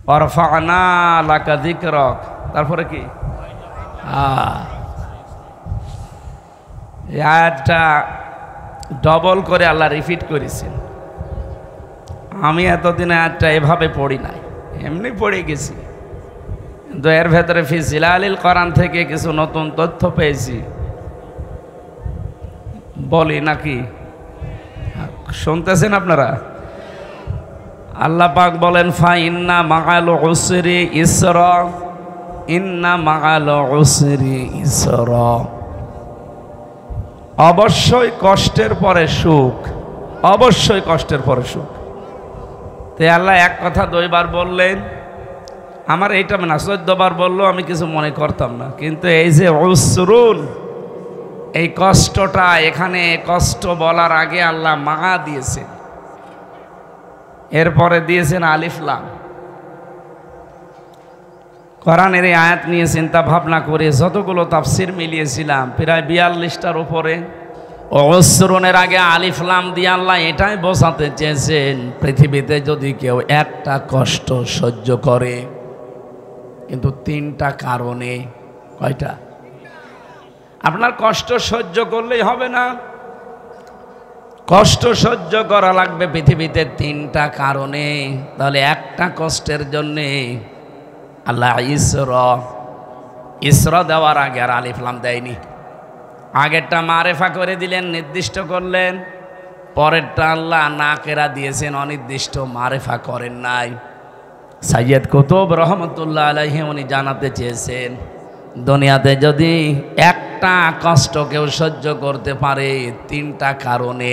ওয়ারফা'না লাকা যিকরাক, তারপরে কি এই আয়াতটা ডবল করে আল্লাহ রিপিট করেছেন। আমি এতদিন আয়াতটা এভাবে পড়ি নাই, এমনি পড়ে গেছি, কিন্তু এর ভেতরে ফি জিলালিল কোরআন থেকে কিছু নতুন তথ্য পেয়েছি, বলি নাকি? শুনতেছেন আপনারা? আল্লাহ পাক বলেন ফা ইন্না মাআল উসরি ইসরা, ইন্না মাআল উসরি ইসরা, অবশ্যই কষ্টের পরে সুখ, অবশ্যই কষ্টের পরে সুখ। তাই আল্লাহ এক কথা দুইবার বললেন, আমার এইটা না 14 বার বললো আমি কিছু মনে করতাম না, কিন্তু এই যে উসরুন, এই কষ্টটা, এখানে কষ্ট বলার আগে আল্লাহ মা দিয়েছেন, এরপরে দিয়েছেন আলিফ লাম। কোরআনের এই আয়াত নিয়ে চিন্তা ভাবনা করে যতগুলো তাফসির মিলিয়েছিলাম প্রায় 42টার উপরে, উসরুনের আগে আলিফ লাম দিয়ে আল্লাহ এটাই বোঝাতে চেয়েছেন পৃথিবীতে যদি কেউ একটা কষ্ট সহ্য করে, কিন্তু 3টা কারণে, কয়টা? আপনার কষ্ট সহ্য করলেই হবে না, কষ্ট সহ্য করা লাগবে পৃথিবীতে 3টা কারণে। তাহলে একটা কষ্টের জন্যে আল্লাহ ইসরা দেওয়ার আগে আর আলিফ লাম দেয়নি, আগেরটা মারেফা করে দিলেন, নির্দিষ্ট করলেন, পরেরটা আল্লাহ নাকেরা দিয়েছেন, অনির্দিষ্ট, মারেফা করেন নাই। সাইয়্যিদ কুতুব রহমতুল্লাহ আলাইহি উনি জানাতে চেয়েছেন দুনিয়াতে যদি একটা কষ্ট কেউ সহ্য করতে পারে 3টা কারণে,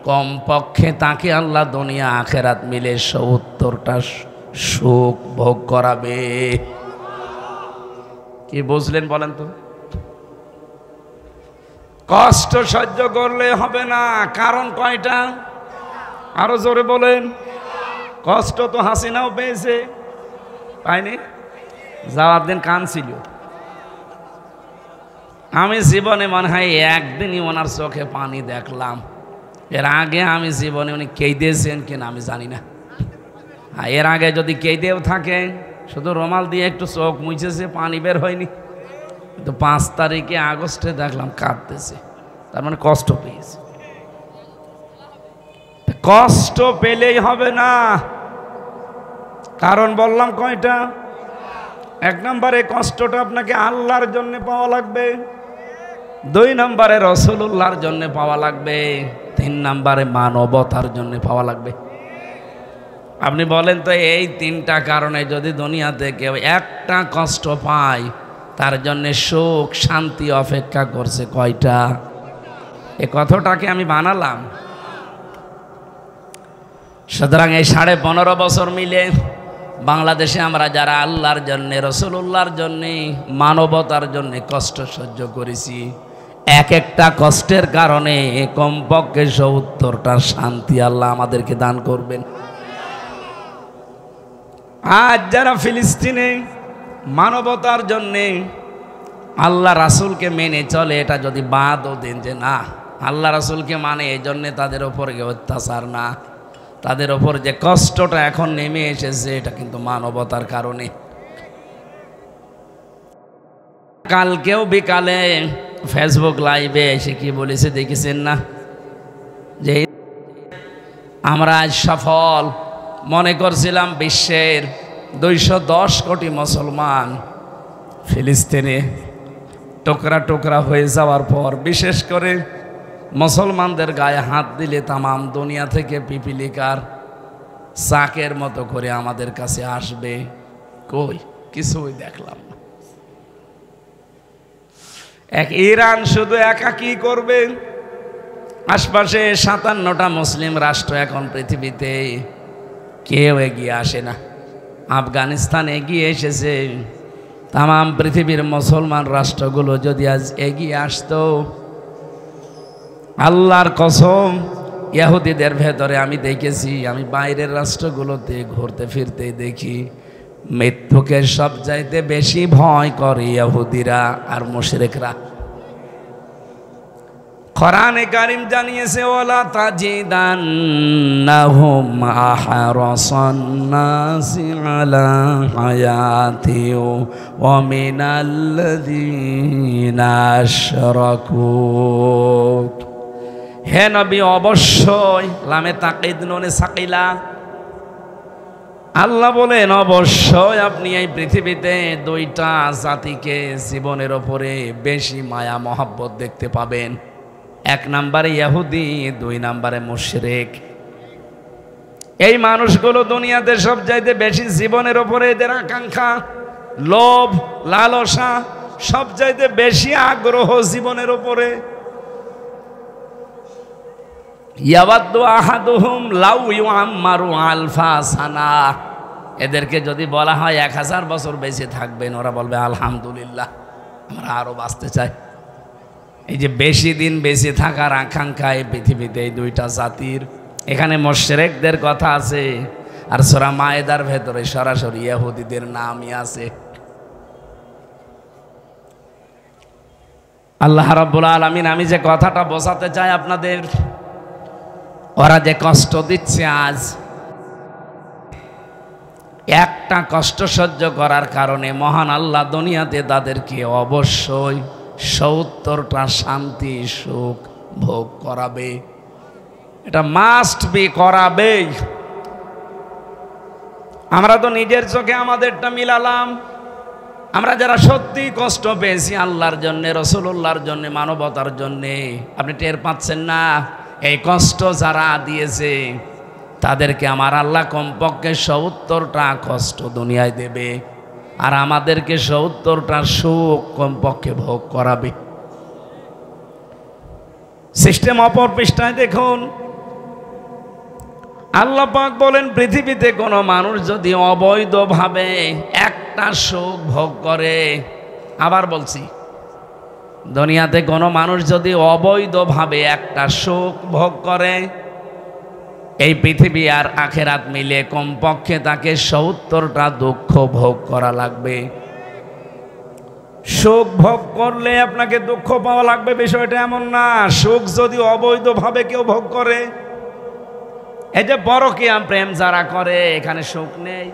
কমপক্ষে তাকে আল্লাহ দুনিয়া আখেরাত মিলে 70টা সুখ ভোগ করাবে। কি বুঝলেন বলেন তো? কষ্ট সহ্য করলে হবে না, কারণ কয়টা? আরো জোরে বলেন। কষ্ট তো হাসিনাও পেয়েছে, পাইনি? যাওয়ার দিন কাঁদছিল, আমি জীবনে মনে হয় একদিনই ওনার চোখে পানি দেখলাম, এর আগে আমি জীবনে উনি কেঁদেছেন কিনা আমি জানি না। এর আগে যদি কেঁদেও থাকে শুধু রুমাল দিয়ে একটু চোখ মুছেছে, পানি বের হয়নি, কিন্তু 5 তারিখে আগস্টে দেখলাম কাঁদতেছে, তার মানে কষ্ট পেয়েছে। কষ্ট পেলেই হবে না, কারণ বললাম কয়টা? 1 নম্বরে কষ্টটা আপনাকে আল্লাহর জন্য পাওয়া লাগবে, 2 নম্বরে রাসূলুল্লাহর জন্য পাওয়া লাগবে, 3 নম্বরে মানবতার জন্য পাওয়া লাগবে। আপনি বলেন তো এই 3টা কারণে যদি দুনিয়াতে কেউ একটা কষ্ট পায় তার জন্য সুখ শান্তি অপেক্ষা করছে কয়টা? এ কথাটাকে আমি বানালাম। সুতরাং এই 15.5 বছর মিলে বাংলাদেশে আমরা যারা আল্লাহর জন্যে, রাসূলুল্লাহর জন্যে, মানবতার জন্যে কষ্ট সহ্য করেছি, এক একটা কষ্টের কারণে কমপক্ষে 70টা শান্তি আল্লাহ আমাদেরকে দান করবেন। আজ যারা ফিলিস্তিনে মানবতার জন্যে আল্লাহ রাসূলকে মেনে চলে, এটা যদি বাদও দেন যে না আল্লাহ রাসূলকে মানে এই জন্যে তাদের ওপর অত্যাচার না, তাদের ওপর যে কষ্টটা এখন নেমে এসেছে এটা কিন্তু মানবতার কারণে। কালকেও বিকালে ফেসবুক লাইভে এসে কি বলেছে দেখেছেন না, যে আমরা আজ সফল, মনে করছিলাম বিশ্বের 210 কোটি মুসলমান ফিলিস্তিনে টুকরা টুকরা হয়ে যাওয়ার পর বিশেষ করে মুসলমানদের গায়ে হাত দিলে তামাম দুনিয়া থেকে পিপিলিকার চাকের মতো করে আমাদের কাছে আসবে, কই কিছুই দেখলাম না। এক ইরান শুধু একা কি করবে, আশপাশে 57টা মুসলিম রাষ্ট্র এখন পৃথিবীতে, কেউ এগিয়ে আসে না। আফগানিস্তান এগিয়ে এসেছে, তামাম পৃথিবীর মুসলমান রাষ্ট্রগুলো যদি আজ এগিয়ে আসতো, আল্লাহর কসম ইহুদিদের ভেতরে আমি দেখেছি, আমি বাইরের রাষ্ট্রগুলোতে ঘুরতে ফিরতে দেখি মৃত্যুকে সবচাইতে বেশি ভয় করে ইহুদিরা আর মুশরিকরা। কোরআনে কারীম জানিয়েছে ওয়ালা তাজিদান্নাহুম আহরাসান নাসি আলা হায়াতি ওয়া মিনাল্লাযীনা আশরাকু। হে নবী, অবশ্যই, লামে তাকিদ নুনে সাকিলা, আল্লাহ বলেন অবশ্যই আপনি এই পৃথিবীতে দুইটা জাতিকে জীবনের ওপরে বেশি মায়া মহব্বত দেখতে পাবেন। এক নম্বরে ইহুদি, দুই নম্বরে মুশরিক। এই মানুষগুলো দুনিয়াতে সবচাইতে বেশি জীবনের ওপরে এদের আকাঙ্ক্ষা, লোভ, লালসা, সবচাইতে বেশি আগ্রহ জীবনের ওপরে। ইয়াওয়াদ্দু আহাদুহুম লাউ ইউআম্মারু আলফা সানা। এদেরকে যদি বলা হয় 1000 বছর বেঁচে থাকবেন, ওরা বলবে আলহামদুলিল্লাহ, আমরা আরো বাঁচতে চাই। এই যে বেশি দিন বেঁচে থাকার আকাঙ্ক্ষা এই পৃথিবীতে এই দুইটা জাতির। এখানে মুশরিকদের কথা আছে, আর সূরা মায়েদার ভেতরে সরাসরি ইহুদিদের নামই আছে। আল্লাহ রাব্বুল আলামিন, আমি যে কথাটা বোঝাতে চাই আপনাদের, ওরা যে কষ্ট দিচ্ছে আজ, একটা কষ্ট সহ্য করার কারণে মহান আল্লাহ দুনিয়াতে তাদেরকে অবশ্যই 70টা শান্তি সুখ ভোগ করাবে। এটা মাস্ট বি, করাবেই। আমরা তো নিজের চোখে আমাদেরটা মিলালাম। আমরা যারা সত্যি কষ্ট পেয়েছি আল্লাহর জন্য, রাসূলুল্লাহর জন্য, মানবতার জন্য, আপনি টের পাচ্ছেন না? এই কষ্ট যারা দিয়েছে তাদেরকে আমার আল্লাহ কমপক্ষে 70টা কষ্ট দুনিয়ায় দেবে, আর আমাদেরকে 70টা সুখ কমপক্ষে ভোগ করাবে। সিস্টেম অপর পৃষ্ঠায় দেখুন, আল্লাহ পাক বলেন পৃথিবীতে কোনো মানুষ যদি অবৈধভাবে একটা সুখ ভোগ করে, আবার বলছি, দুনিয়াতে কোনো মানুষ যদি অবৈধভাবে একটা সুখ ভোগ করে, এই পৃথিবী আর আখেরাত মিলে কমপক্ষে তাকে 70টা দুঃখ ভোগ করা লাগবে। সুখ ভোগ করলে আপনাকে দুঃখ পাওয়া লাগবে, বিষয়টা এমন না। সুখ যদি অবৈধভাবে কেউ ভোগ করে, এই যে পরকীয়া প্রেম যারা করে, এখানে সুখ নেই।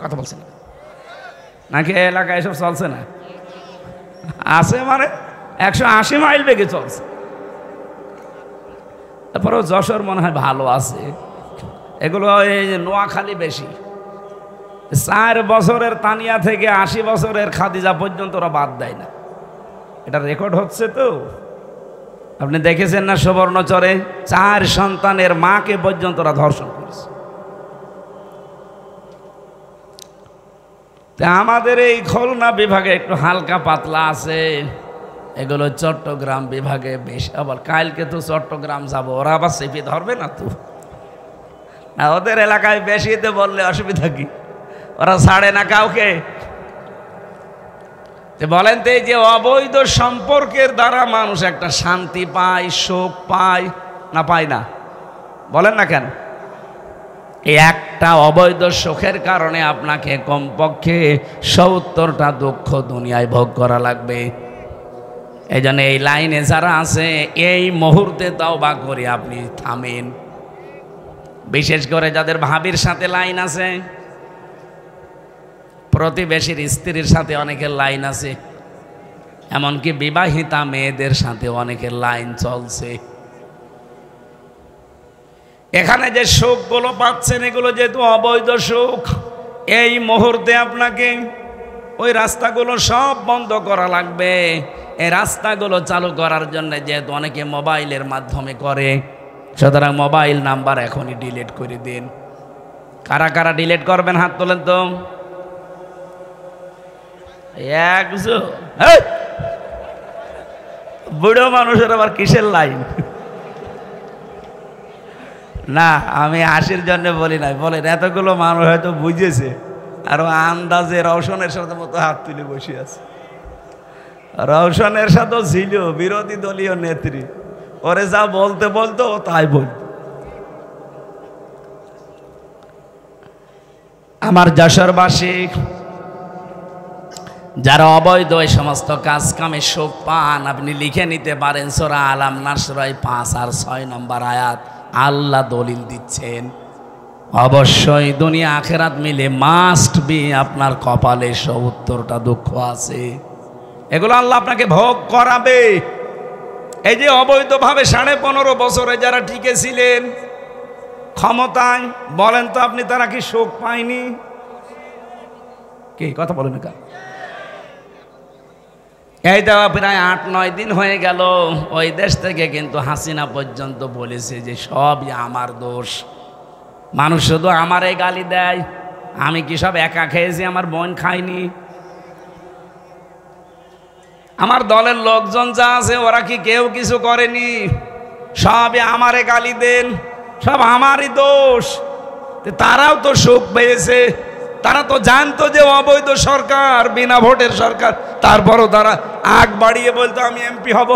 কথা বলছে না নাকি? এলাকায় এসব চলছে না? আছে, মানে 180 মাইল বেগে চলছে। তারপরেও যশোর মনে হয় ভালো আছে। এগুলো এই নোয়াখালী বেশি। 4 বছরের তানিয়া থেকে 80 বছরের খাদিজা পর্যন্ত ওরা বাদ দেয় না। এটা রেকর্ড হচ্ছে তো। আপনি দেখেছেন না সুবর্ণচরে 4 সন্তানের মাকে পর্যন্ত ওরা ধর্ষণ করেছে। আমাদের এই খুলনা বিভাগে একটু হালকা পাতলা আছে, এগুলো চট্টগ্রাম বিভাগে বেশি। আবার কালকে তো চট্টগ্রাম যাব, ওরা আবার চেপে ধরবে না তো? না, ওদের এলাকায় বেশিতে বললে অসুবিধা কি? ওরা ছাড়ে না কাউকে। বলেন তো, এই যে অবৈধ সম্পর্কের দ্বারা মানুষ একটা শান্তি পায়, সুখ পায় না পায় না? বলেন না কেন? এই একটা অবৈধ সুখের কারণে আপনাকে কমপক্ষে 70টা দুঃখ দুনিয়ায় ভোগ করা লাগবে। এই জন্য এই লাইনে যারা আছে, এই মুহূর্তে তওবা করে আপনি থামেন। বিশেষ করে যাদের ভাবির সাথে লাইন আছে, প্রতিবেশীর স্ত্রীর সাথে অনেকের লাইন আছে, এমনকি বিবাহিতা মেয়েদের সাথে অনেকের লাইন চলছে। এখানে যে সুখগুলো পাচ্ছেন, এগুলো যেহেতু অবৈধ সুখ, এই মুহূর্তে আপনাকে ওই রাস্তাগুলো সব বন্ধ করা লাগবে। এই রাস্তাগুলো চালু করার জন্য যেহেতু অনেকে মোবাইলের মাধ্যমে করে, সুতরাং মোবাইল নাম্বার এখনই ডিলিট করে দিন। কারা কারা ডিলিট করবেন হাত তোলেন তো। বুড়ো মানুষের আবার কিসের লাইন? না, আমি হাসির জন্য বলি নাই, বলেন এতগুলো মানুষ হয়তো বুঝেছে, আর আন্দাজে রওশনের সাথে মতো হাত তুলে বসে আছে। রওশনের সাথেও ছিল বিরোধী দলীয় নেত্রী, ওরে যা বলতে বলতো ও তাই বল। আমার যশোরবাসী, যারা অবৈধ এই সমস্ত কাজ কামে সুখ পান, আপনি লিখে নিতে পারেন সূরা আল নাসর 5 আর 6 নম্বর আয়াত। আল্লাহ দলিল দিচ্ছেন অবশ্যই দুনিয়া আখেরাত মিলে মাস্ট বি আপনার কপালে ৭০টা দুঃখ আছে, এগুলো আল্লাহ আপনাকে ভোগ করাবে। এই যে অবৈধভাবে 15.5 বছরে যারা টিকে ছিলেন ক্ষমতায়, বলেন তো আপনি তারা কি সুখ পায়নি? কি কথা বলেন না? এই দেওয়া প্রায় 8-9 দিন হয়ে গেল, ওই দেশ থেকে কিন্তু হাসিনা পর্যন্ত বলেছে যে সবই আমার দোষ। মানুষ শুধু আমারে গালি দেয়, আমি কি সব একা খেয়েছি? আমার বোন খায়নি? আমার দলের লোকজন যা আছে ওরা কি কেউ কিছু করেনি? সবই আমারে গালি দেন, সব আমারই দোষ। তারাও তো সুখ পেয়েছে, তারা তো জানতো যে অবৈধ সরকার, বিনা ভোটের সরকার, তারপরও তারা আগ বাড়িয়ে বলতো আমি এমপি হব।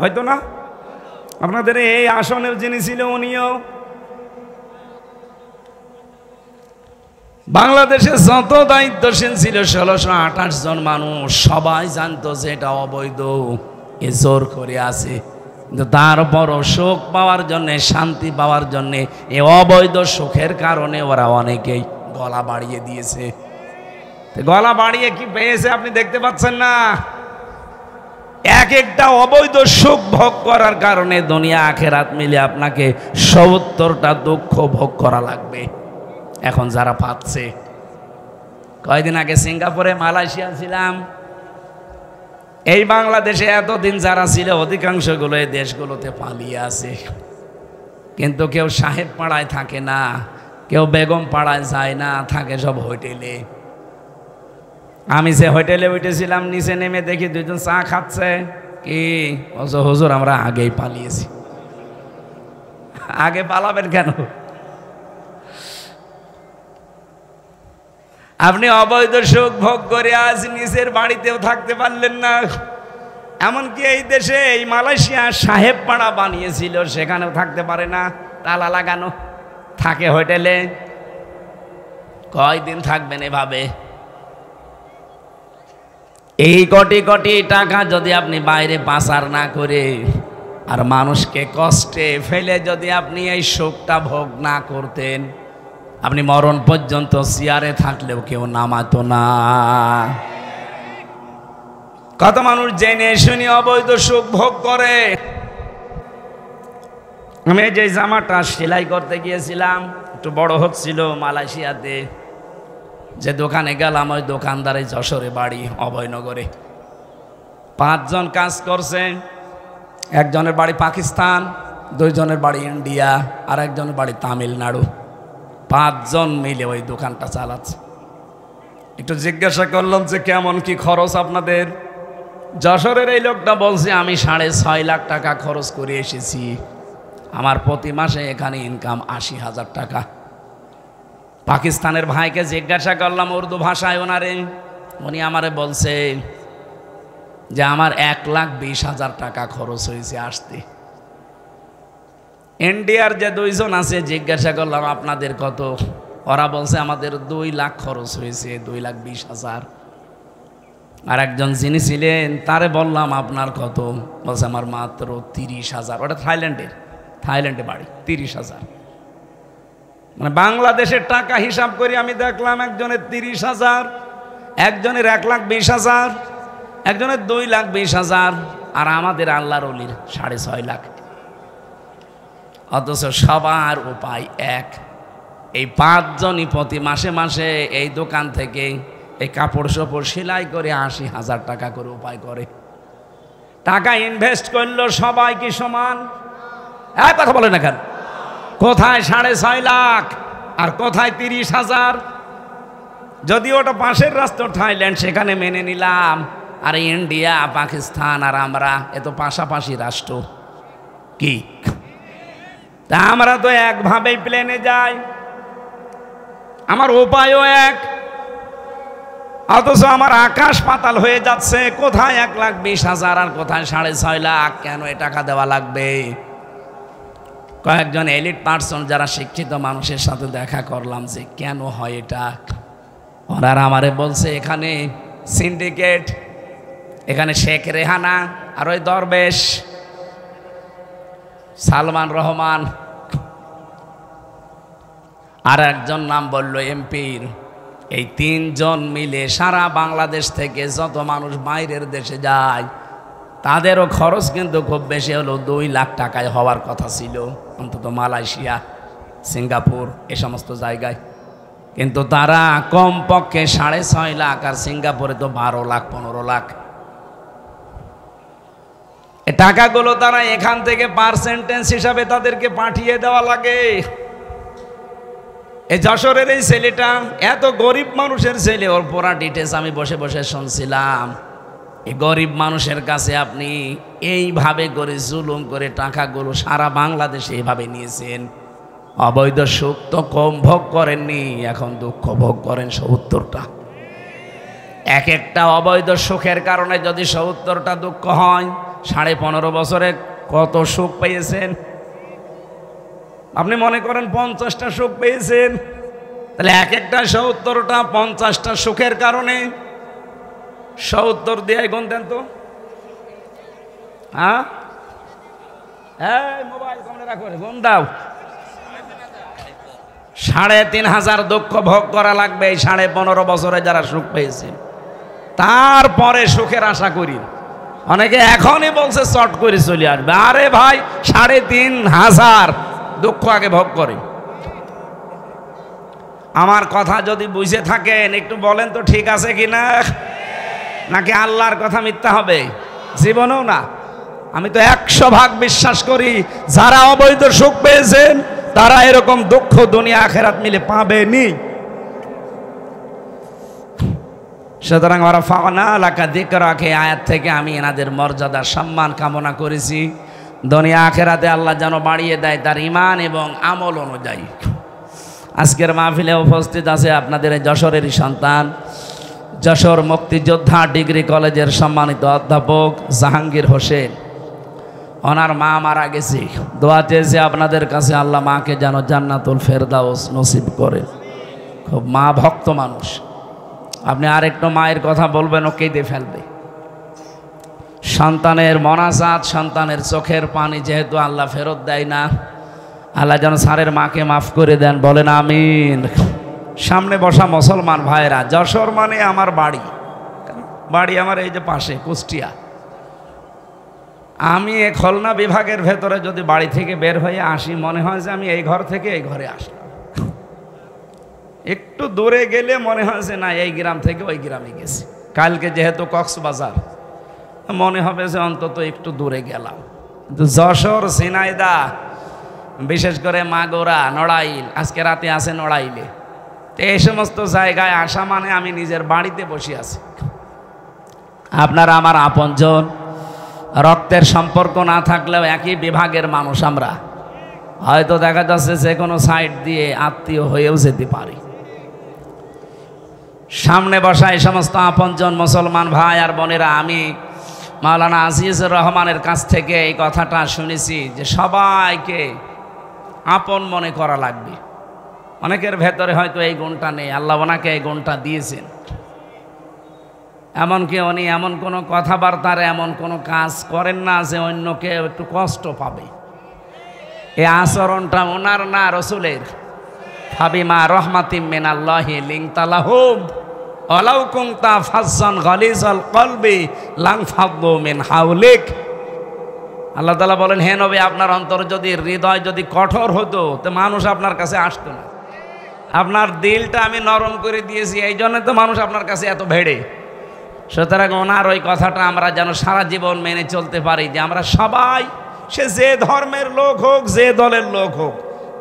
হয়তো না আপনাদের এই আসনের যিনি ছিল উনিও। বাংলাদেশে যত দায়িত্বশীল ছিল 1628 জন মানুষ, সবাই জানতো যে এটা অবৈধ, এ জোর করে আছে। কিন্তু তারপরও সুখ পাওয়ার জন্যে, শান্তি পাওয়ার জন্যে, এ অবৈধ সুখের কারণে ওরা অনেকেই গলা বাড়িয়ে দিয়েছে। গলা বাড়িয়ে কি পেয়েছে আপনি দেখতে পাচ্ছেন না? এক একটা অবৈধ সুখ ভোগ করার কারণে দুনিয়া আখেরাত মিলে আপনাকে ৭০টা দুঃখ ভোগ করা লাগবে। এখন যারা পাচ্ছে, কয়দিন আগে সিঙ্গাপুরে, মালয়েশিয়া ছিলাম, এই বাংলাদেশে এতদিন যারা ছিল অধিকাংশগুলো এই দেশগুলোতে পালিয়ে আছে। কিন্তু কেউ সাহেব পাড়ায় থাকে না, কেউ বেগম পাড়ায় যায় না, থাকে সব হোটেলে। আমি যে হোটেলে উঠেছিলাম, নিচে নেমে দেখি দুজন চা খাচ্ছে। কি হুজুর, আমরা আগেই পালিয়েছি। আগে পালাবেন কেন? আপনি অবৈধ সুখ ভোগ করে আজ নিজের বাড়িতেও থাকতে পারলেন না। এমনকি এই দেশে, এই মালয়েশিয়া সাহেব পাড়া বানিয়েছিল, সেখানেও থাকতে পারে না, তালা লাগানো, থাকে হোটেলে। কয়দিন থাকবেন এভাবে? এই কোটি কোটি টাকা যদি আপনি বাইরে পাচার না করে আর মানুষকে কষ্টে ফেলে যদি আপনি এই সুখটা ভোগ না করতেন, আপনি মরণ পর্যন্ত চেয়ারে থাকলেও কেউ নামাতো না। কত মানুষ জেনে শুনে অবৈধ সুখ ভোগ করে। আমি যে জামাটা সেলাই করতে গিয়েছিলাম, একটু বড় হচ্ছিল মালয়েশিয়াতে, যে দোকানে গেলাম, ওই দোকানদারের যশোরে বাড়ি, অভয়নগরে। 5 জন কাজ করছে। একজনের বাড়ি পাকিস্তান, 2 জনের বাড়ি ইন্ডিয়া, আর একজনের বাড়ি তামিলনাড়ু। 5 জন মিলে ওই দোকানটা চালাচ্ছে। একটু জিজ্ঞাসা করলাম যে কেমন কি খরচ আপনাদের? যশোরের এই লোকটা বলছে আমি 6.5 লাখ টাকা খরচ করে এসেছি, আমার প্রতি মাসে এখানে ইনকাম 80,000 টাকা। পাকিস্তানের ভাইকে জিজ্ঞাসা করলাম উর্দু ভাষায় ওনারে, উনি আমারে বলছে যে আমার 1,20,000 টাকা খরচ হয়েছে আসতে। ইন্ডিয়ার যে 2 জন আছে, জিজ্ঞাসা করলাম আপনাদের কত? ওরা বলছে আমাদের 2 লাখ খরচ হয়েছে, 2,20,000। আর একজন যিনি ছিলেন তারে বললাম আপনার কত? বলছে আমার মাত্র 30,000। ওটা থাইল্যান্ডে বাড়ি, 30,000। মানে বাংলাদেশের টাকা হিসাব করে আমি দেখলাম একজনের 30,000, একজনের 1,20,000, একজনের 2,20,000, আর আমাদের আল্লাহর ওলির 6.5 লাখ। অথচ সবার উপায় এক। এই 5 জনই প্রতি মাসে মাসে এই দোকান থেকে এই কাপড় চোপড় সেলাই করে 80,000 টাকা করে উপায় করে। টাকা ইনভেস্ট করলো সবাই কি সমান? এক কথা বলে না কেন? কোথায় 6.5 লাখ আর কোথায় 30,000? যদি ওটা পাশের রাষ্ট্র থাইল্যান্ড, সেখানে মেনে নিলাম, আর ইন্ডিয়া, পাকিস্তান আর আমরা, এ তো পাশাপাশি রাষ্ট্র। কি তা আমরা তো একভাবেই প্লেনে যাই, আমার উপায়ও এক, অথচ আমার আকাশ পাতাল হয়ে যাচ্ছে। কোথায় 1,20,000 আর কোথায় 6.5 লাখ? কেন এ টাকা দেওয়া লাগবে? কয়েকজন এলিট পার্সন যারা শিক্ষিত মানুষের সাথে দেখা করলাম যে কেন হয় এটা। ওনারা আমারে বলছে এখানে সিন্ডিকেট, এখানে শেখ রেহানা আর ওই দরবেশ সালমান রহমান আর একজন নাম বলল এমপির, এই তিনজন মিলে সারা বাংলাদেশ থেকে যত মানুষ বাইরের দেশে যায় তাদেরও খরচ কিন্তু খুব বেশি হলো 2 লাখ টাকায় হওয়ার কথা ছিল, অন্তত মালয়েশিয়া, সিঙ্গাপুর এ সমস্ত জায়গায়। কিন্তু তারা কমপক্ষে 6.5 লাখ, আর সিঙ্গাপুরে তো 12 লাখ 15 লাখ। এই টাকাগুলো তারা এখান থেকে পার্সেন্টেজ হিসাবে তাদেরকে পাঠিয়ে দেওয়া লাগে। এই যশোরের এই ছেলেটা এত গরিব মানুষের ছেলে, ওর পুরা ডিটেলস আমি বসে বসে শুনছিলাম। এই গরিব মানুষের কাছে আপনি এইভাবে করে জুলুম করে টাকাগুলো সারা বাংলাদেশে এইভাবে নিয়েছেন। অবৈধ সুখ তো কম ভোগ করেননি, এখন দুঃখ ভোগ করেন 70টা। এক একটা অবৈধ সুখের কারণে যদি 70টা দুঃখ হয়, 15.5 বছরে কত সুখ পেয়েছেন? আপনি মনে করেন 50টা সুখ পেয়েছেন, তাহলে এক একটা 70টা 50টা সুখের কারণে 70 দিয়ে গুণ দেন তো। হ্যাঁ, মোবাইল কমনে রাখো, গুণ দাও। 3,500 দুঃখ ভোগ করা লাগবে এই 15.5 বছরে যারা সুখ পেয়েছে, তারপরে সুখের আশা করি। অনেকে এখনই বলছে চট করে চলে আসবে। আরে ভাই, 3,500 দুঃখ আগে ভোগ করে। আমার কথা যদি বুঝে থাকেন একটু বলেন তো ঠিক আছে কিনা, নাকি আল্লাহর কথা মিথ্যা হবে? জীবনেও না। আমি তো 100% বিশ্বাস করি যারা অবৈধ সুখ পেয়েছেন তারা এরকম দুঃখ দুনিয়া আখেরাত মিলে পাবেনি। সুতরাং ওরা ফানা লাকা যিকরাকে আয়াত থেকে আমি এনাদের মর্যাদা সম্মান কামনা করেছি। দুনিয়া আখেরাতে আল্লাহ যেন বাড়িয়ে দেয় তার ঈমান এবং আমল অনুযায়ী। আজকের মাহফিলে উপস্থিত আছে আপনাদের যশোরেরই সন্তান, যশোর মুক্তিযোদ্ধা ডিগ্রি কলেজের সম্মানিত অধ্যাপক জাহাঙ্গীর হোসেন। ওনার মা মারা গেছে, দোয়া চেয়েছে আপনাদের কাছে আল্লাহ মাকে যেন জান্নাতুল ফেরদাউস নসিব করে। খুব মা ভক্ত মানুষ। আপনি আরেকটু মায়ের কথা বলবেন ও কেঁদে ফেলবে। সন্তানের মনাজাত, সন্তানের চোখের পানি যেহেতু আল্লাহ ফেরত দেয় না, আল্লাহ যেন স্যারের মাকে মাফ করে দেন, বলেন আমিন। সামনে বসা মুসলমান ভাইরা, যশোর মানে আমার বাড়ি, বাড়ি আমার এই যে পাশে কুষ্টিয়া। আমি এই খুলনা বিভাগের ভেতরে যদি বাড়ি থেকে বের হয়ে আসি, মনে হয় যে আমি এই ঘর থেকে এই ঘরে আসলাম। একটু দূরে গেলে মনে হয় যে না, এই গ্রাম থেকে ওই গ্রামে গেছি। কালকে যেহেতু কক্সবাজার, মনে হবে যে অন্তত একটু দূরে গেলাম। কিন্তু যশোর, ঝিনাইদহ, বিশেষ করে মাগুরা, নড়াইল, আজকে রাতে আছে নড়াইলে, এই সমস্ত জায়গায় আসা মানে আমি নিজের বাড়িতে বসে আছি। আপনারা আমার আপনজন, রক্তের সম্পর্ক না থাকলেও একই বিভাগের মানুষ আমরা। হয়তো দেখা যাচ্ছে যে কোনো সাইড দিয়ে আত্মীয় হয়েও যেতে পারি। সামনে বসা এই সমস্ত আপনজন মুসলমান ভাই আর বোনেরা, আমি মাওলানা আজিজুর রহমানের কাছ থেকে এই কথাটা শুনেছি যে সবাইকে আপন মনে করা লাগবে। অনেকের ভেতরে হয়তো এই গুণটা নেই, আল্লাহ ওনাকে এই গুণটা দিয়েছেন। এমনকি উনি এমন কোনো কথাবার্তার এমন কোনো কাজ করেন না যে অন্যকে একটু কষ্ট পাবে। এই আচরণটা ওনার না, রসুলের। ফাবিমা রহমাতিম মিনাল্লাহি লিনতা লাহুম ওয়ালাউ কুনতা ফাজ্জান গালিজাল কলবি লানফাদ্দু মিন হাওলিক। আল্লাহ তাআলা বলেন, হে নবী, আপনার অন্তর যদি, হৃদয় যদি কঠোর হতো তো মানুষ আপনার কাছে আসতো না। আপনার দিলটা আমি নরম করে দিয়েছি, এই জন্য তো মানুষ আপনার কাছে এত ভেড়ে। সুতরাং ওনার ওই কথাটা আমরা যেন সারা জীবন মেনে চলতে পারি যে আমরা সবাই, সে যে ধর্মের লোক হোক, যে দলের লোক হোক,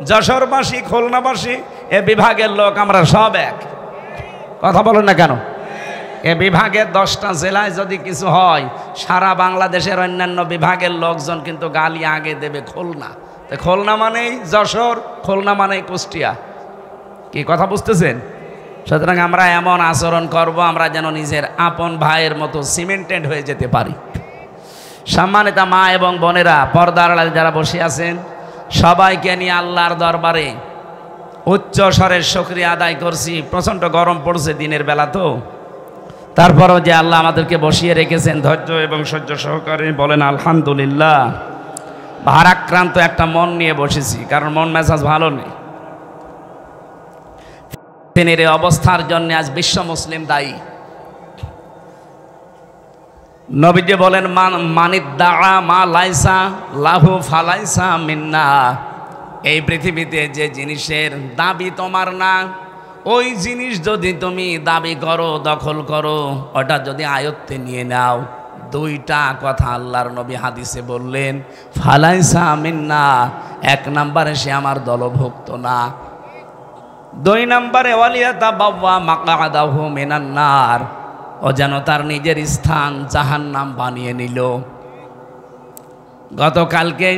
যশোরবাসী, খুলনাবাসী, এ বিভাগের লোক, আমরা সব এক। কথা বলেন না কেন? এ বিভাগের 10টা জেলায় যদি কিছু হয়, সারা বাংলাদেশের অন্যান্য বিভাগের লোকজন কিন্তু গালি আগে দেবে খুলনা। তো খুলনা মানেই যশোর, খুলনা মানেই কুষ্টিয়া। কি কথা বুঝতেছেন? সুতরাং আমরা এমন আচরণ করব আমরা যেন নিজের আপন ভাইয়ের মতো সিমেন্টেড হয়ে যেতে পারি। সম্মানিত মা এবং বোনেরা, পর্দার আড়ালে যারা বসে আছেন, সবাইকে নিয়ে আল্লাহর দরবারে উচ্চ স্বরের শুকরিয়া আদায় করছি। প্রচণ্ড গরম পড়ছে দিনের বেলা, তো তারপরও যে আল্লাহ আমাদেরকে বসিয়ে রেখেছেন ধৈর্য এবং সহ্য সহকারে, বলেন আলহামদুলিল্লাহ। ভারাক্রান্ত একটা মন নিয়ে বসেছি, কারণ মন মেজাজ ভালো নেই। ফিলিস্তিনের এই অবস্থার জন্য আজ বিশ্ব মুসলিম দায়ী। নবীজি বলেন মানিদ্দাআ মা লাইসা লাহু ফালাইসা মিন্না। এই পৃথিবীতে যে জিনিসের দাবি তোমার না, ওই জিনিস যদি তুমি দাবি করো, দখল করো, ওটা যদি আয়ত্তে নিয়ে নাও, দুইটা কথা আল্লাহর নবী হাদিসে বললেন, ফালাইসা মিন্না। এক নম্বরে সে আমার দলভুক্ত না, দুই নম্বরে ওয়ালিয়াতাবাওয়া মাকআদাহু মিনান নার, ও যেন তার নিজের স্থান জাহান্নাম বানিয়ে নিল। গতকালকে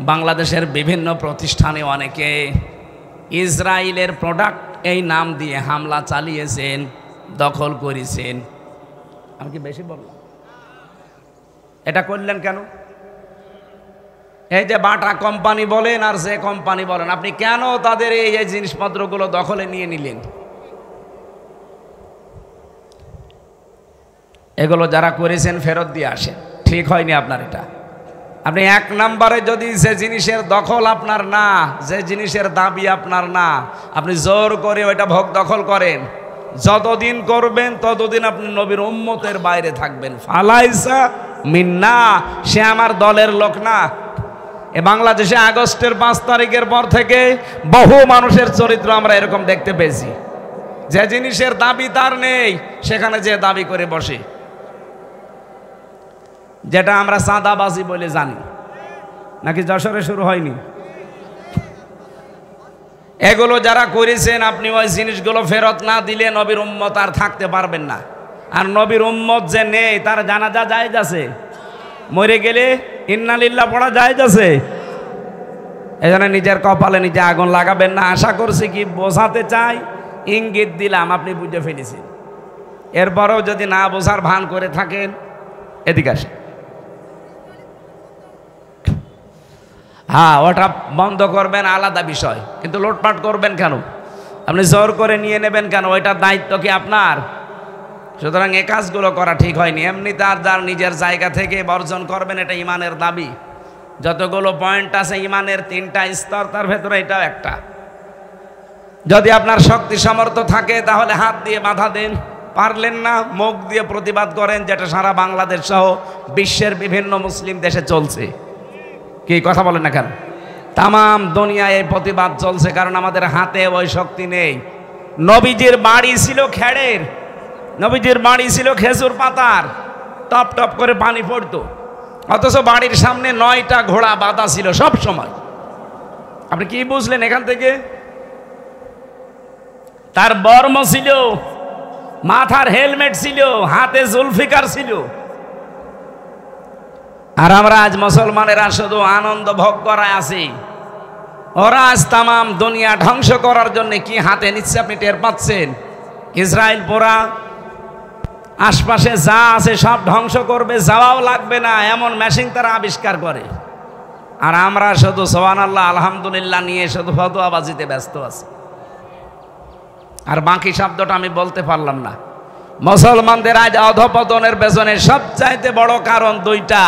বাংলাদেশের বিভিন্ন প্রতিষ্ঠানে অনেকে ইসরায়েলের প্রোডাক্ট এই নাম দিয়ে হামলা চালিয়েছেন, দখল করেছেন। আমি কি বেশি বললাম? এটা করলেন কেন? এই যে বাটা কোম্পানি বলেন আর যে কোম্পানি বলেন, আপনি কেন তাদের এই জিনিসপত্রগুলো দখলে নিয়ে নিলেন? এগুলো যারা করেছেন ফেরত দিয়ে আসেন, ঠিক হয়নি আপনার এটা। আপনি এক নম্বরে যদি যে জিনিসের দখল আপনার না, যে জিনিসের দাবি আপনার না, আপনি জোর করে ওইটা ভোগ দখল করেন, যতদিন করবেন ততদিন আপনি নবীর উম্মতের বাইরে থাকবেন। ফালাইসা মিন্না, সে আমার দলের লোক না। এ বাংলাদেশে আগস্টের 5 তারিখের পর থেকে বহু মানুষের চরিত্র আমরা এরকম দেখতে পেয়েছি, যে জিনিসের দাবি তার নেই সেখানে যে দাবি করে বসে, যেটা আমরা চাঁদাবাজি বলে জানি। নাকি যশোরে শুরু হয়নি? এগুলো যারা করেছেন, আপনি ওই জিনিসগুলো ফেরত না দিলে নবীর উম্মত আর থাকতে পারবেন না। আর নবীর উম্মত যে নেই তার জানাজা জায়েজ আছে, মরে গেলে ইন্না লিল্লাহ পড়া জায়েজ আছে। এজন্য নিজের কপালে নিজে আগুন লাগাবেন না। আশা করছি কি বোঝাতে চাই, ইঙ্গিত দিলাম, আপনি বুঝে ফেলেছেন। এরপরেও যদি না বোঝার ভান করে থাকেন, এদিকে আসেন। হ্যাঁ, ওটা বন্ধ করবেন আলাদা বিষয়, কিন্তু লুটপাট করবেন কেন? আপনি জোর করে নিয়ে নেবেন কেন? ওইটার দায়িত্ব কি আপনার? সুতরাং এ কাজগুলো করা ঠিক হয়নি। এমনি তার যার নিজের জায়গা থেকে বর্জন করবেন, এটা ইমানের দাবি। যতগুলো পয়েন্ট আছে ইমানের 3টা স্তর, তার ভেতরে এটাও একটা। যদি আপনার শক্তি সামর্থ্য থাকে তাহলে হাত দিয়ে বাধা দেন, পারলেন না মুখ দিয়ে প্রতিবাদ করেন, যেটা সারা বাংলাদেশ সহ বিশ্বের বিভিন্ন মুসলিম দেশে চলছে। কি কথা বলেন না কেন? তামাম দুনিয়ায় এই প্রতিবাদ চলছে, কারণ আমাদের হাতে ওই শক্তি নেই। নবীজির বাড়ি ছিল খেড়ের, নবীজির বাড়ি ছিল খেজুর পাতার, টপ টপ করে পানি পড়তো, অথচ বাড়ির সামনে 9টা ঘোড়া বাঁধা ছিল সব সময়। আপনি কি বুঝলেন এখান থেকে? তার বর্ম ছিল, মাথার হেলমেট ছিল, হাতে জুলফিকার ছিল। আর আমরা আজ মুসলমানেরা শুধু আনন্দ ভোগ করায় আছি। ওরা আজ তামাম দুনিয়া ধ্বংস করার জন্য কি হাতে নিচ্ছে আপনি টের পাচ্ছেন? ইসরায়েল পোরা আশপাশে যা আছে সব ধ্বংস করবে, যাওয়াও লাগবে না এমন মেশিন তারা আবিষ্কার করে। আর আমরা শুধু সুবহানাল্লাহ আলহামদুলিল্লাহ নিয়ে শুধু ফতোয়াবাজিতে ব্যস্ত আছি। আর বাকি শব্দটা আমি বলতে পারলাম না। মুসলমানদের আজ অধপতনের পেছনে সবচাইতে বড় কারণ 2টা।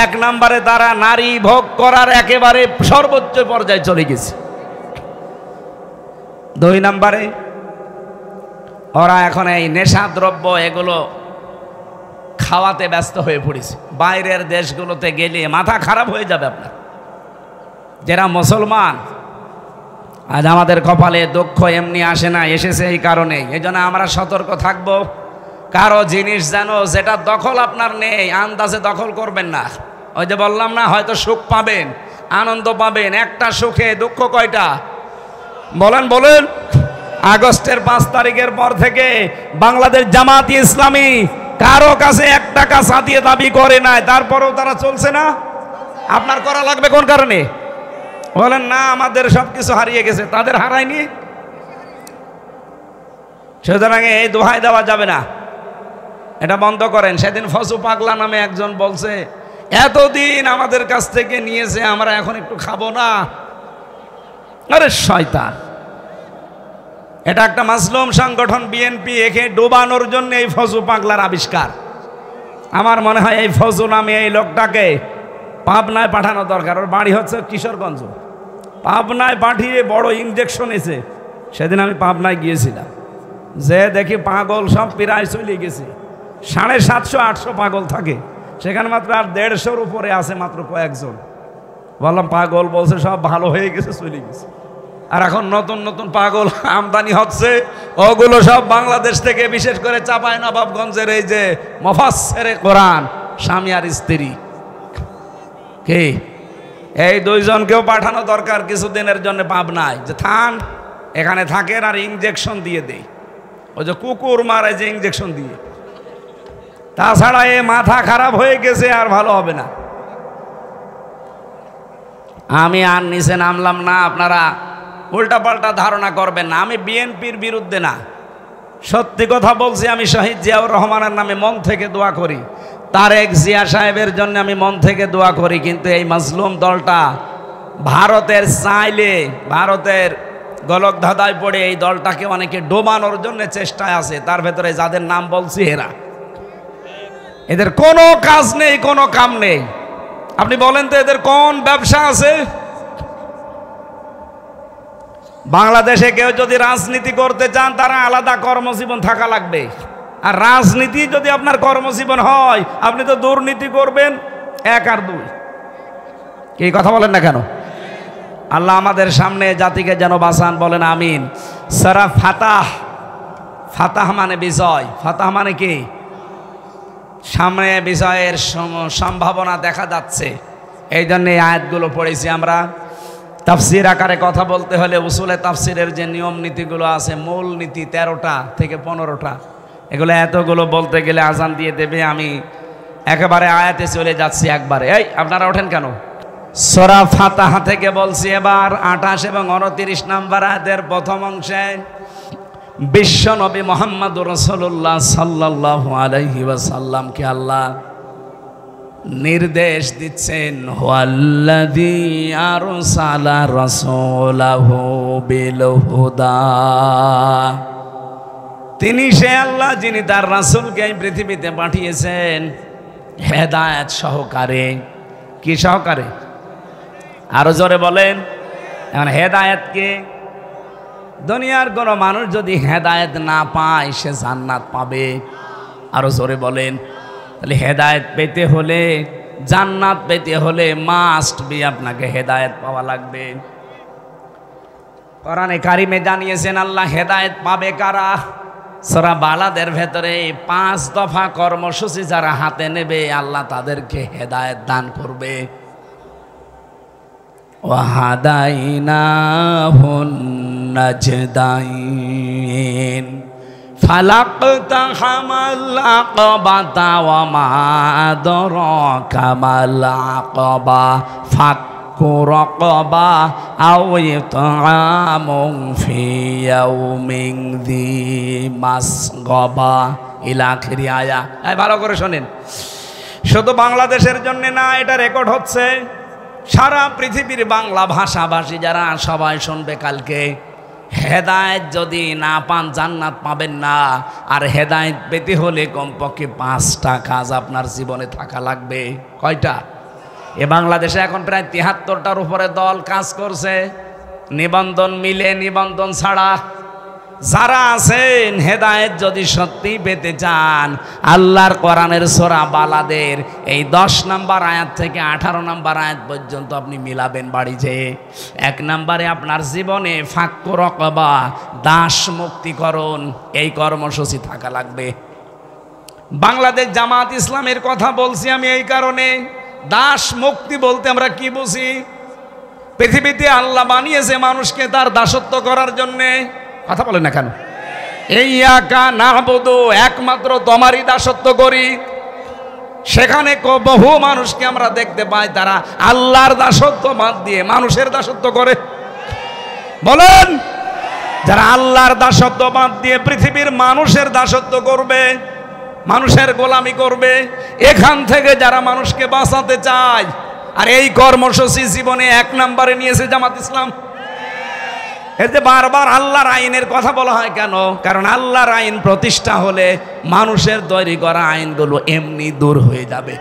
এক নম্বরে তারা নারী ভোগ করার একেবারে সর্বোচ্চ পর্যায়ে চলে গেছে। 2 নম্বরে ওরা এখন এই নেশাদ্রব্য এগুলো খাওয়াতে ব্যস্ত হয়ে পড়েছে। বাইরের দেশগুলোতে গেলে মাথা খারাপ হয়ে যাবে আপনার। যারা মুসলমান, আজ আমাদের কপালে দুঃখ এমনি আসে না, এসেছে এই কারণেই। এই জন্য আমরা সতর্ক থাকব। কারো জিনিস যেন যেটা দখল আপনার নেই, আন্দাজে দখল করবেন না। ওই যে বললাম না, হয়তো সুখ পাবেন, আনন্দ পাবেন, একটা সুখে দুঃখ কয়টা? বলেন বলেন। আগস্টের 5 তারিখের পর থেকে বাংলাদেশ জামাত ইসলামী কারো কাছে 1 টাকা সাথিয়ে দাবি করে নাই, তারপরেও তারা চলছে না। আপনার করা লাগবে কোন কারণে? বলেন না আমাদের সবকিছু হারিয়ে গেছে, তাদের হারায়নি। সুতরাং এই দোহাই দেওয়া যাবে না, এটা বন্ধ করেন। সেদিন ফসু পাগলা নামে একজন বলছে, এতদিন আমাদের কাছ থেকে নিয়েছে, আমরা এখন একটু খাবো না। আরে শয়তান, এটা একটা মাসলুম সংগঠন বিএনপি, একে ডোবানোর জন্য এই ফজু পাগলার আবিষ্কার। আমার মনে হয় এই ফজু নামে এই লোকটাকে পাবনায় পাঠানো দরকার। ওর বাড়ি হচ্ছে কিশোরগঞ্জ, পাবনায় পাঠিয়ে বড় ইঞ্জেকশন এসে। সেদিন আমি পাবনায় গিয়েছিলাম, যে দেখি পাগল সব প্রায় চলে গেছে। 750-800 পাগল থাকে সেখানে, মাত্র আর 150-র উপরে আছে মাত্র কয়েকজন। বললাম পাগল, বলছে সব ভালো হয়ে গেছে, চলে গেছে। আর এখন নতুন নতুন পাগল আমদানি হচ্ছে, ওগুলো সব বাংলাদেশ থেকে, বিশেষ করে চাঁপাইনবাবগঞ্জের এই যে মুফাসসিরে কোরআন স্বামী আর স্ত্রী, কে এই দুইজনকেও পাঠানো দরকার কিছুদিনের জন্য পাবনায়, যে থান এখানে থাকেন আর ইঞ্জেকশন দিয়ে দেই, ওই যে কুকুর মারে যে ইঞ্জেকশন দিয়ে। তাছাড়া এ মাথা খারাপ হয়ে গেছে, আর ভালো হবে না। আমি আর নিচে নামলাম না, আপনারা উল্টাপাল্টা ধারণা করবেন না। আমি বিএনপির বিরুদ্ধে না, সত্যি কথা বলছি। আমি শহীদ জিয়াউর রহমানের নামে মন থেকে দোয়া করি, তারেক জিয়া সাহেবের জন্য আমি মন থেকে দোয়া করি। কিন্তু এই মাজলুম দলটা ভারতের চাইলে, ভারতের গলক ধাঁধায় পড়ে এই দলটাকে অনেকে ডোবানোর জন্য চেষ্টায় আছে। তার ভেতরে যাদের নাম বলছি এরা, এদের কোনো কাজ নেই, কোনো কাম নেই। আপনি বলেন তো এদের কোন ব্যবসা আছে? বাংলাদেশে কেউ যদি রাজনীতি করতে চান, তারা আলাদা কর্মজীবন থাকা লাগবে। আর রাজনীতি যদি আপনার কর্মজীবন হয়, আপনি তো দুর্নীতি করবেন 1 আর 2। কি কথা বলেন না কেন? আল্লাহ আমাদের সামনে জাতিকে যেন বাঁচান, বলেন আমিন। সূরা ফাতাহ, ফাতাহ মানে বিজয়, ফাতাহ মানে কি? সামনে বিজয়ের সম্ভাবনা দেখা যাচ্ছে, এই জন্য এই আয়াতগুলো পড়েছি আমরা। তাফসির আকারে কথা বলতে হলে উসুলে তাফসিরের যে নিয়ম নীতিগুলো আছে, মূল নীতি 13টা থেকে 15টা, এগুলো এতগুলো বলতে গেলে আজান দিয়ে দেবে। আমি একেবারে আয়াতে চলে যাচ্ছি একবারে। এই আপনারা ওঠেন কেন? সূরা ফাতাহা থেকে বলছি এবার 28 এবং 29 নম্বর আয়াতের প্রথম অংশে বিশ্ব নবী মুহাম্মদুর রাসূলুল্লাহ সাল্লাল্লাহু আলাইহি ওয়াসাল্লামকে আল্লাহ নির্দেশ দিচ্ছেন, ওয়াল্লাযী আরসালা রাসূলাহু বিল হুদা। তিনি সে আল্লাহ যিনি তার রাসূলকে এই পৃথিবীতে পাঠিয়েছেন হেদায়েত সহকারে। কি সহকারে? আরো জোরে বলেন। এখন হেদায়েতকে, দুনিয়ার কোনো মানুষ যদি হেদায়েত না পায়, সে জান্নাত পাবে? আরো জোরে বলেন। তাহলে হেদায়েত পেতে হলে, জান্নাত পেতে হলে মাস্ট বি আপনাকে হেদায়েত পাওয়া লাগবে। কোরআনে কারিমে জানিয়েছেন আল্লাহ হেদায়েত পাবে কারা। সূরা বালাদের ভেতরে 5 দফা কর্মসূচি যারা হাতে নেবে, আল্লাহ তাদেরকে হেদায়েত দান করবে। ওয়াহাদাইনাহুন নাজদাইন ফালাকতাহামাল আকাবাতা ওয়া মা আদরাকা মাল আকাবা ফাক্কু রাকাবা আও ইতআমুন ফি ইয়াউমিন যী মাসগাবা ইলা আখিরি আয়া। এই ভালো করে শুনেন, শুধু বাংলাদেশের জন্য না, এটা রেকর্ড হচ্ছে সারা পৃথিবীর বাংলা ভাষাভাষী যারা সবাই শুনবে কালকে। হেদায়েত যদি না পান, জান্নাত পাবেন না। আর হেদায়েত পেতে হলে কমপক্ষে 5টা কাজ আপনার জীবনে থাকা লাগবে। কয়টা? এ বাংলাদেশে এখন প্রায় 73টার উপরে দল কাজ করছে, নিবন্ধন মিলে, নিবন্ধন ছাড়া। যারা আছেন হেদায়েত যদি সত্যি পেতে চান, আল্লাহর কোরআনের সূরা বালাদের এই 10 নম্বর আয়াত থেকে 18 নম্বর আয়াত পর্যন্ত আপনি মিলাবেন বাড়ি যেয়ে। 1 নম্বরে আপনার জীবনে ফাক্কু রাকাবা, দাস মুক্তিকরণ, এই কর্মসূচি থাকা লাগবে। বাংলাদেশ জামাত ইসলামের কথা বলছি আমি এই কারণে, দাস মুক্তি বলতে আমরা কি বুঝি? পৃথিবীতে আল্লাহ বানিয়েছে মানুষকে তার দাসত্ব করার জন্যে। কথা বলেন না কেন? ইয়াকা না'বুদু, একমাত্র তোমারই দাসত্ব করি। সেখানে বহু মানুষকে আমরা দেখতে পাই তারা আল্লাহর দাসত্ব বাদ দিয়ে মানুষের দাসত্ব করে। বলেন, যারা আল্লাহর দাসত্ব বাদ দিয়ে পৃথিবীর মানুষের দাসত্ব করবে, মানুষের গোলামি করবে, এখান থেকে যারা মানুষকে বাঁচাতে চায়। আর এই কর্মসূচি জীবনে 1 নম্বরে নিয়েছে জামাত ইসলাম। এই যে বারবার আল্লাহর আইনের কথা বলা হয় কেন? কারণ আল্লাহর আইন প্রতিষ্ঠা হলে মানুষের তৈরি করা আইনগুলো এমনি দূর হয়ে যাবে।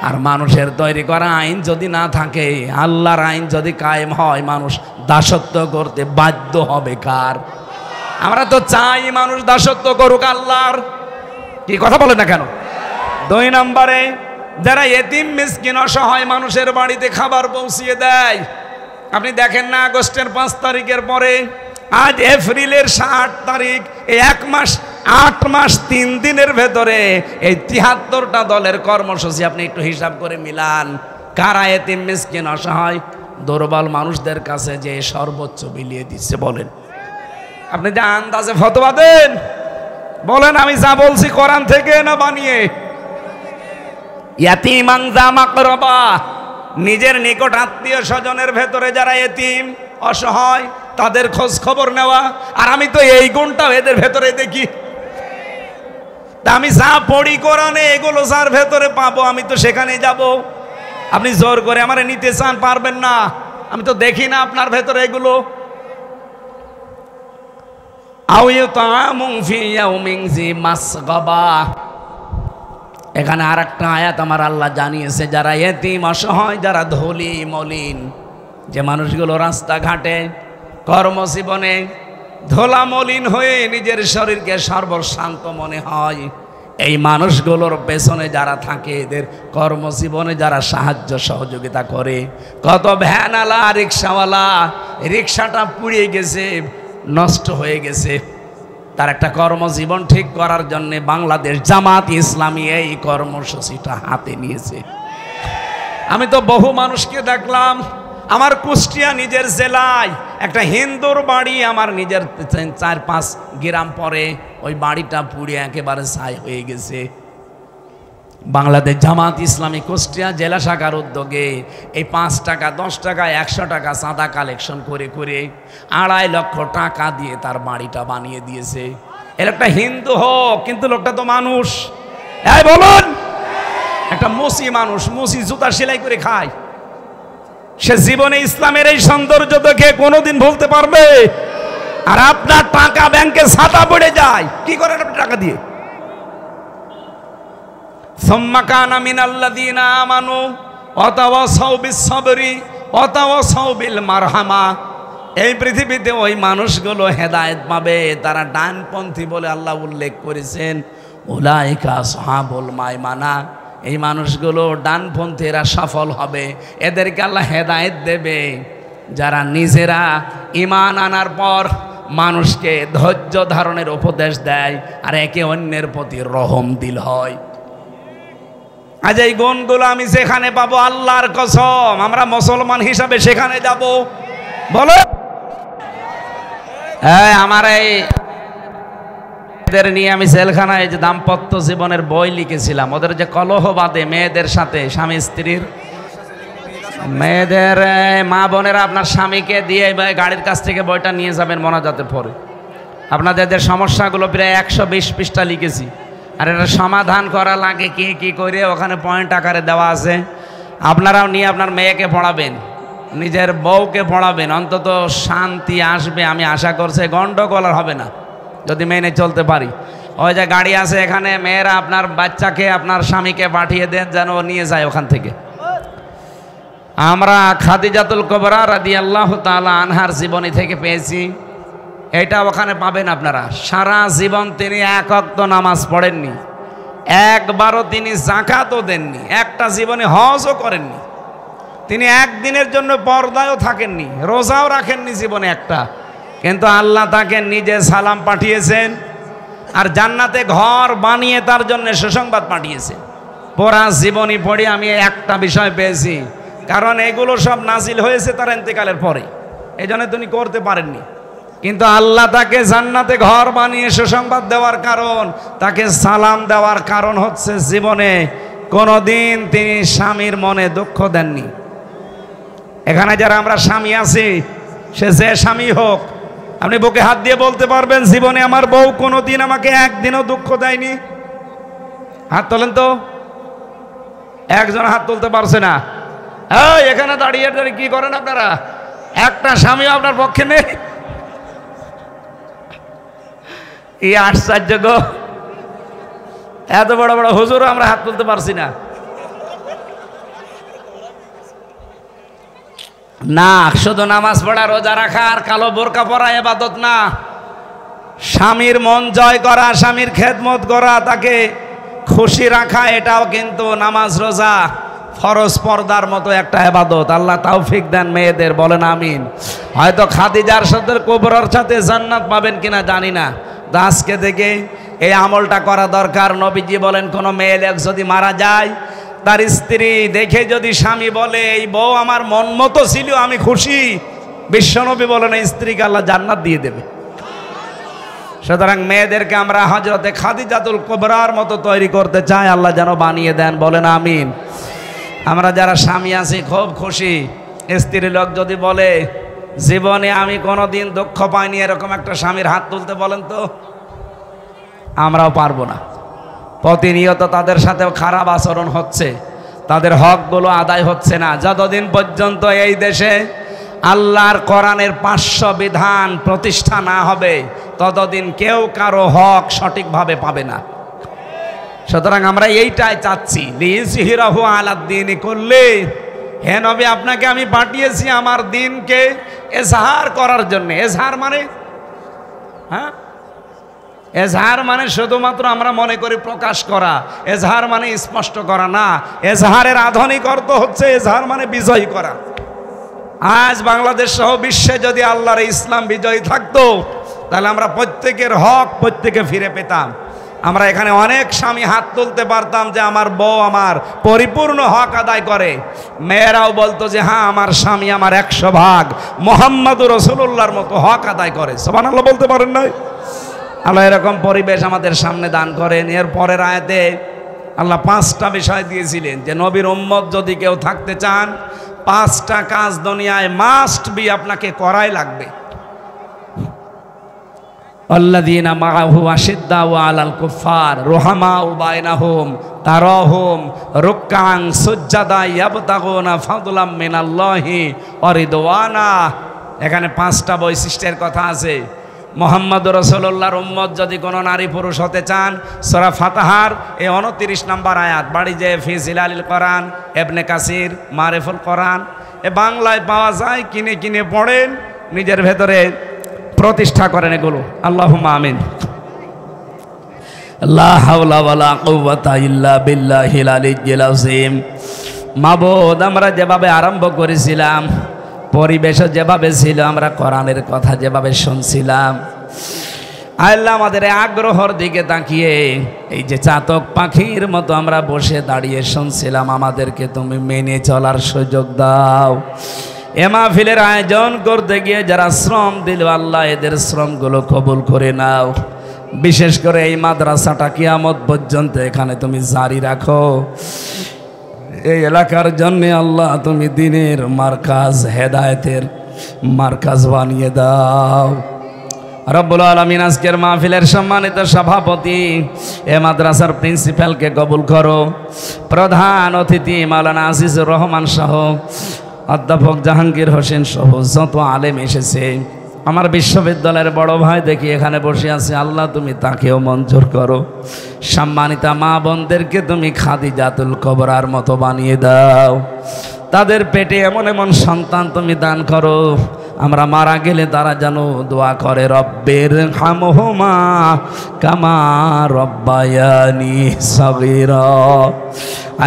আর মানুষের তৈরি করা আইন যদি না থাকে, আল্লাহর আইন যদি কায়েম হয়, মানুষ দাসত্ব করতে বাধ্য হবে কার? আমরা তো চাই মানুষ দাসত্ব করুক আল্লাহর। কি কথা বলে না কেন? 2 নম্বরে, যারা এতিম মিসকিন অসহায় মানুষের বাড়িতে খাবার পৌঁছিয়ে দেয়। আপনি দেখেন না, আগস্টের 5 তারিখের পরে আজ এপ্রিলের 8 তারিখ, এই 1 মাস 8 মাস 3 দিনের ভেতরে এই 73টা দলের কর্মসূচি আপনি একটু হিসাব করে মিলান। কারা এতিম মিসকিন অসহায় দুর্বল মানুষদের কাছে যে সর্বোচ্চ বিলিয়ে দিচ্ছে বলেন? আপনি যে আন্দাজে ফতোয়া দেন, বলেন আমি যা বলছি কোরআন থেকে না বানিয়ে? ইয়াতীমান যা মাকরাবা, নিজের নিকট আত্মীয় স্বজনের ভেতরে যারা এতিম অসহায় তাদের খোঁজ খবর নেওয়া। আর আমি তো এই গুণটাও এদের ভেতরে দেখি। তা আমি যা পড়ি কোরআনে, এগুলো যার ভেতরে পাবো আমি তো সেখানে যাব। আপনি জোর করে আমারে নিতে চান, পারবেন না। আমি তো দেখি না আপনার ভেতরে এগুলো। আও ইউতামুন ফি ইয়াউমিন যি মাসগাবা, এখানে আরেকটা আয়াত আমার আল্লাহ জানিয়েছে, যারা এতিম অসহায়, যারা ধুলি মলিন, যে মানুষগুলো রাস্তাঘাটে কর্মজীবনে ধোলা মলিন হয়ে নিজের শরীরকে সর্বশান্ত মনে হয়, এই মানুষগুলোর পেছনে যারা থাকে, এদের কর্মজীবনে যারা সাহায্য সহযোগিতা করে। কত ভ্যানওয়ালা, রিক্সাওয়ালা, রিক্সাটা পুড়িয়ে গেছে, নষ্ট হয়ে গেছে, তার একটা কর্মজীবন ঠিক করার জন্য বাংলাদেশ জামাত ইসলামী এই কর্মসূচিটা হাতে নিয়েছে। আমি তো বহু মানুষকে দেখলাম, আমার কুষ্টিয়া নিজের জেলায় একটা হিন্দুর বাড়ি, আমার নিজের 4-5 গ্রাম পরে ওই বাড়িটা পুড়ে একেবারে ছাই হয়ে গেছে। বাংলাদেশ জামাত ইসলামী কুষ্টিয়া জেলা শাখার উদ্যোগে এই 5 টাকা, 10 টাকা, 100 টাকা চাঁদা কালেকশন করে করে 2.5 লক্ষ টাকা দিয়ে তার বাড়িটা বানিয়ে দিয়েছে। এর একটা হিন্দু হোক, কিন্তু লোকটা তো মানুষ। এই বলুন, একটা মুসি মানুষ, মুসি জুতা সেলাই করে খায়, সে জীবনে ইসলামের এই সৌন্দর্য দেখে কোনোদিন ভুলতে পারবে? আর আপনার টাকা ব্যাংকে ছাতা পড়ে যায়, কি করেন আপনি টাকা দিয়ে? সুম্মা কানা মিনাল্লাযীনা আমানু ওয়া তাওয়াসাউ বিস-সাবরি ওয়া তাওয়াসাউ বিল মারহামা। এই পৃথিবীতে ওই মানুষগুলো হেদায়েত পাবে, তারা ডানপন্থী বলে আল্লাহ উল্লেখ করেছেন। উলাইকা আসহাবুল মাইমানা, এই মানুষগুলো ডানপন্থীরা সফল হবে, এদেরকে আল্লাহ হেদায়েত দেবে যারা নিজেরা ঈমান আনার পর মানুষকে ধৈর্য ধারণের উপদেশ দেয় আর একে অন্যের প্রতি রহম দিল হয়। আজ এই গুণগুলো আমি যেখানে পাবো, আল্লাহর কসম আমরা মুসলমান হিসাবে সেখানে যাব। বলো, আমার এই মেয়েদের নিয়ে আমি জেলখানায় যে দাম্পত্য জীবনের বই লিখেছিলাম, ওদের যে কলহ বাঁধে মেয়েদের সাথে, স্বামী স্ত্রীর, মেয়েদের মা বোনেরা আপনার স্বামীকে দিয়ে গাড়ির কাছ থেকে বইটা নিয়ে যাবেন মোনাজাতের পরে। আপনাদের যে সমস্যাগুলো প্রায় 120 পৃষ্ঠা লিখেছি, আর এটা সমাধান করা লাগে কি কি করে, ওখানে পয়েন্ট আকারে দেওয়া আছে। আপনারাও নিয়ে আপনার মেয়েকে পড়াবেন, নিজের বউকে পড়াবেন, অন্তত শান্তি আসবে। আমি আশা করছি গন্ডগোল আর হবে না যদি মেনে চলতে পারি। ওই যে গাড়ি আছে এখানে, মেয়েরা আপনার বাচ্চাকে আপনার স্বামীকে পাঠিয়ে দেন যেন ও নিয়ে যায় ওখান থেকে। আমরা খাদিজাতুল কুবরা রাদিয়াল্লাহু তাআলা আনহার জীবনী থেকে পেয়েছি, এটা ওখানে পাবেন আপনারা। সারা জীবন তিনি 1 ওয়াক্ত নামাজ পড়েননি, একবারও তিনি যাকাতও দেননি, একটা জীবনে হজও করেননি, তিনি একদিনের জন্য পর্দায়ও থাকেননি, রোজাও রাখেননি জীবনে একটা। কিন্তু আল্লাহ তাকে নিজে সালাম পাঠিয়েছেন আর জান্নাতে ঘর বানিয়ে তার জন্য সুসংবাদ পাঠিয়েছেন। পুরা জীবনী পড়ে আমি একটা বিষয় পেয়েছি, কারণ এগুলো সব নাজিল হয়েছে তার ইন্তেকালের পরে, এই জন্য তিনি করতে পারেননি। কিন্তু আল্লাহ তাকে জান্নাতে ঘর বানিয়ে সুসংবাদ দেওয়ার কারণ, তাকে সালাম দেওয়ার কারণ হচ্ছে জীবনে কোনোদিন তিনি স্বামীর মনে দুঃখ দেননি। এখানে যারা আমরা স্বামী আছি, সে যে স্বামী হোক, আপনি বুকে হাত দিয়ে বলতে পারবেন জীবনে আমার বউ কোনোদিন আমাকে একদিনও দুঃখ দেয়নি? হাত তোলেন তো। একজন হাত তুলতে পারছে না। এখানে দাঁড়িয়ে দাঁড়িয়ে কি করেন আপনারা? একটা স্বামী আপনার পক্ষে নেই? এই আশ্চর্য গো, এত বড় বড় হুজুরও আমরা হাত তুলতে পারছি না। না, শুধু নামাজ পড়া, রোজা রাখা আর কালো বোরকা পরা ইবাদত না। স্বামীর মন জয় করা, স্বামীর খেদমত করা, তাকে খুশি রাখা, এটাও কিন্তু নামাজ রোজা ফরজ পর্দার মতো একটা ইবাদত। আল্লাহ তৌফিক দেন মেয়েদের, বলেন আমিন। হয়তো খাদিজার সাথে কুবরার সাথে জান্নাত পাবেন কিনা জানি না, তো আজকে থেকে এই আমলটা করা দরকার। নবীজি বলেন, কোনো মেয়ে লোক যদি মারা যায়, তার স্ত্রী দেখে যদি স্বামী বলে এই বউ আমার মন মতো ছিল, আমি খুশি, বিশ্বনবী বলেন এই স্ত্রীকে আল্লাহ জান্নাত দিয়ে দেবে। সুতরাং মেয়েদেরকে আমরা হযরতে খাদিজাতুল কুবরার মতো তৈরি করতে চাই, আল্লাহ যেন বানিয়ে দেন, বলেন আমিন। আমরা যারা স্বামী আছি খুব খুশি, স্ত্রী লোক যদি বলে জীবনে আমি কোনোদিন দুঃখ পাইনি, এরকম একটা স্বামীর হাত তুলতে বলেন তো। আমরাও পারবো না। প্রতিনিয়ত তাদের সাথেও খারাপ আচরণ হচ্ছে, তাদের হকগুলো আদায় হচ্ছে না। যতদিন পর্যন্ত এই দেশে আল্লাহর কোরআনের 500 বিধান প্রতিষ্ঠা না হবে, ততদিন কেউ কারো হক সঠিকভাবে পাবে না। সুতরাং আমরা এইটাই চাচ্ছি, লিইজহিরাহু আলাদ-দীন করলে, হে নবী আপনাকে আমি পাঠিয়েছি আমার দিনকে এজহার করার জন্য। এজহার মানে, হ্যাঁ, এজহার মানে শুধুমাত্র আমরা মনে করি প্রকাশ করা, এজহার মানে স্পষ্ট করা না। এজহারের আধুনিক অর্থ হচ্ছে এজহার মানে বিজয় করা। আজ বাংলাদেশ সহ বিশ্বে যদি আল্লাহর ইসলাম বিজয়ী থাকতো, তাহলে আমরা প্রত্যেকের হক প্রত্যেকে ফিরে পেতাম। আমরা এখানে অনেক স্বামী হাত তুলতে পারতাম যে আমার বউ আমার পরিপূর্ণ হক আদায় করে। মেয়েরাও বলতো যে হ্যাঁ, আমার স্বামী আমার 100 ভাগ মুহাম্মদুর রাসূলুল্লাহর মতো হক আদায় করে। সুবহানাল্লাহ বলতে পারেন না? আল্লাহ এরকম পরিবেশ আমাদের সামনে দান করেন। এর পরের আয়াতে আল্লাহ 5টা বিষয় দিয়েছিলেন যে নবীর উম্মত যদি কেউ থাকতে চান, 5টা কাজ দুনিয়ায় মাস্ট বি আপনাকে করাই লাগবে। আল্লাযীনা মাআহু আশিদ্দাউ আলাল কুফার রুহামাউ বাইনাহুম তারাহুম রুকআন সুজদা ইয়াবতাগুনা ফাদলাম মিনাল্লাহি ওয়া রিদওয়ানা। এখানে 5টা বৈশিষ্ট্যের কথা আছে। মুহাম্মদুর রাসূলুল্লাহর উম্মত যদি কোনো নারী পুরুষ হতে চান, সূরা ফাতিহার এই 29 নম্বর আয়াত, বাড়ি যে ফি জিলালিল কোরআন, ইবনে কাসির মারিফুল কোরআন, এ বাংলায় পাওয়া যায়, কিনে কিনে পড়েন, নিজের ভেতরে প্রতিষ্ঠা করেন এগুলো। আল্লাহুম্মা আমিন। লা হাওলা ওয়ালা কুওয়াতা ইল্লা বিল্লাহিল আলিয়্যিল আযীম। মাবুদ, আমরা যেভাবে আরম্ভ করেছিলাম, পরিবেশও যেভাবে ছিল, আমরা কোরআনের কথা যেভাবে শুনছিলাম, আল্লাহ আমাদের আগ্রহর দিকে তাকিয়ে এই যে চাতক পাখির মতো আমরা বসে দাঁড়িয়ে শুনছিলাম, আমাদেরকে তুমি মেনে চলার সুযোগ দাও। এ মাহফিলের আয়োজন করতে গিয়ে যারা শ্রম দিল, আল্লাহ এদের শ্রমগুলো কবুল করে নাও। বিশেষ করে এই মাদ্রাসাটা কিয়ামত পর্যন্ত এখানে তুমি জারি রাখো। এই এলাকার জন্য আল্লাহ তুমি দ্বীনের মার্কাজ, হেদায়েতের মার্কাজ বানিয়ে দাও। রব্বুল আলামিন, আজকের মাহফিলের সম্মানিত সভাপতি, এ মাদ্রাসার প্রিন্সিপালকে কবুল করো। প্রধান অতিথি মাওলানা আজিজুর রহমান সহ, অধ্যাপক জাহাঙ্গীর হোসেন সহ যত আলেম এসেছে, আমার বিশ্ববিদ্যালয়ের বড় ভাই দেখি এখানে বসে আছে, আল্লাহ তুমি তাকেও মঞ্জুর করো। সম্মানিতা মা বোনদেরকে তুমি খাদিজাতুল কুবরার মতো বানিয়ে দাও। তাদের পেটে এমন এমন সন্তান তুমি দান করো, আমরা মারা গেলে তারা যেন দোয়া করে, রব্বির হামহুমা কামা রব্বায়ানি সগীরা।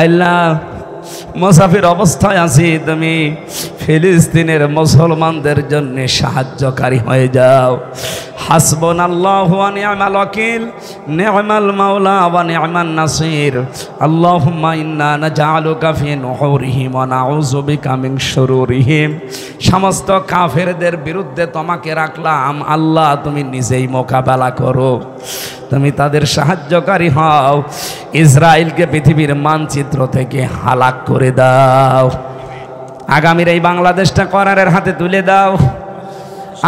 আল্লাহ, মুসাফির অবস্থায় আছি, তুমি ফিলিস্তিনের মুসলমানদের জন্য সাহায্যকারী হয়ে যাও। হাসবুনাল্লাহু ওয়া নি'মাল ওয়াকিল, নি'মাল মাওলা ওয়া নি'মান নাসির। আল্লাহুম্মা ইন্না নাজআলুকা ফি নুহুরিহিম ওয়া নাউযু বিকা মিন শুরুরিহিম। সমস্ত কাফেরদের বিরুদ্ধে তোমাকে রাখলাম, আল্লাহ তুমি নিজেই মোকাবেলা করো, তুমি তাদের সাহায্যকারী হও। ইসরায়েলকে পৃথিবীর মানচিত্র থেকে হালাক করে দাও। আগামীর এই বাংলাদেশটা কোরআনের হাতে তুলে দাও।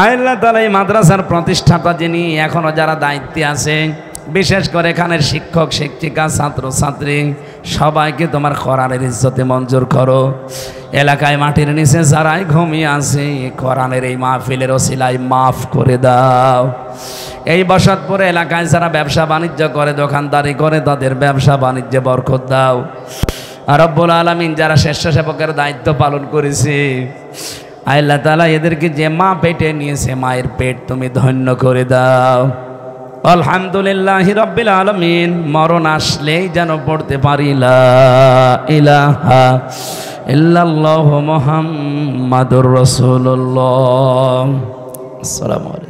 আল্লাহ তাআলা এই মাদ্রাসার প্রতিষ্ঠাতা যিনি, এখনো যারা দায়িত্বে আছে, বিশেষ করে এখানের শিক্ষক শিক্ষিকা ছাত্র ছাত্রী সবাইকে তোমার কোরআনের ইজ্জতে মঞ্জুর করো। এলাকায় মাটির নিচে যারাই ঘুমিয়ে আছে কোরআনের এই মাহফিলের ওসিলায় মাফ করে দাও। এই বসতপুরে এলাকায় যারা ব্যবসা বাণিজ্য করে দোকানদারি করে তাদের ব্যবসা বাণিজ্যে বরকত দাও। আর রব্বুল আলামিন যারা স্বেচ্ছাসেবকের দায়িত্ব পালন করেছে আল্লাহ তাআলা এদেরকে যে মা পেটে নিয়েছে মায়ের পেট তুমি ধন্য করে দাও। আলহামদুলিল্লাহি রাব্বিল আলামিন। মরণ আসলেই যেন পড়তে পারি লা ইলাহা ইল্লাল্লাহু মুহাম্মাদুর রাসূলুল্লাহ। আসসালামু আলাইকুম।